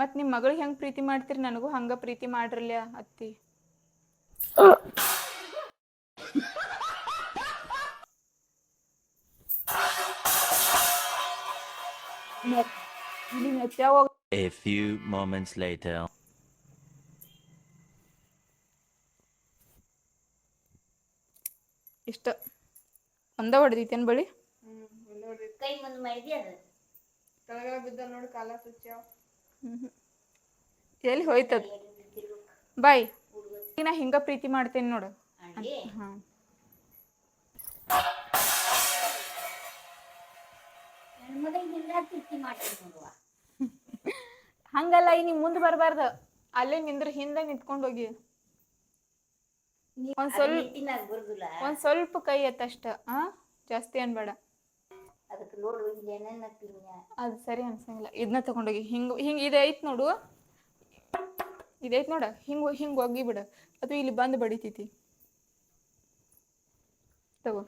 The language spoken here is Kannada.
ಮತ್ ನಿಮ್ ಮಗಳಿಗೆ ಹೆಂಗ್ ಪ್ರೀತಿ ಮಾಡ್ತೀರಿ ನನಗೂ ಹಂಗ ಪ್ರೀತಿ ಮಾಡ್ರಲ್ಯ ಅತ್ತಿ. A few moments later. ಇಷ್ಟ ಒಂದ ಹೊಡೆದೈತೇನ್ ಬಳಿ ಕೈ ಮುಂದ್ ಮಾಡಿದ್ಯಾ ಅದು ಕೆಳಗಡೆ ಬಿದ್ದ ನೋಡಿ ಕಾಲ ಸುಚ್ಚಾವ. ಎಲ್ಲಿ ಹೋಯ್ತದ ಬಾಯ್ ನಾ ಹಿಂಗ ಪ್ರೀತಿ ಮಾಡ್ತೇನೆ ನೋಡು. ಹಾ ನನ್ನ ಮಗನಿಗೆ ಹಿಂಗ ಪ್ರೀತಿ ಮಾಡ್ತೀನಿ ನೋಡುವ. ಹಂಗಲ್ಲ ಈ ನಿಮ್ ಮುಂದ್ ಬರ್ಬಾರ್ದ ಅಲ್ಲೇ ನಿಂದ್ರ ಹಿಂದೆ ನಿಂತ್ಕೊಂಡ್ ಹೋಗಿ ಒಂದ್ ಸ್ವಲ್ಪ ಕೈ ಎತ್ತಷ್ಟ ಜಾಸ್ತಿ ಅನ್ಬೇಡ. ಅದಕ್ಕೆ ನೋಡು ಏನೇನ್ ಅದು ಸರಿ ಅನ್ಸಂಗಿಲ್ಲ. ಇದನ್ನ ತಗೊಂಡೋಗಿ ಹಿಂಗ್ ಹಿಂಗ್ ಇದೈತ್ ನೋಡು ಇದೈತ್ ನೋಡ ಹಿಂಗ್ ಹಿಂಗ್ ಹೋಗಿ ಬಿಡ ಅದು ಇಲ್ಲಿ ಬಂದ್ ಬಡಿತೈತಿ ತಗೋ.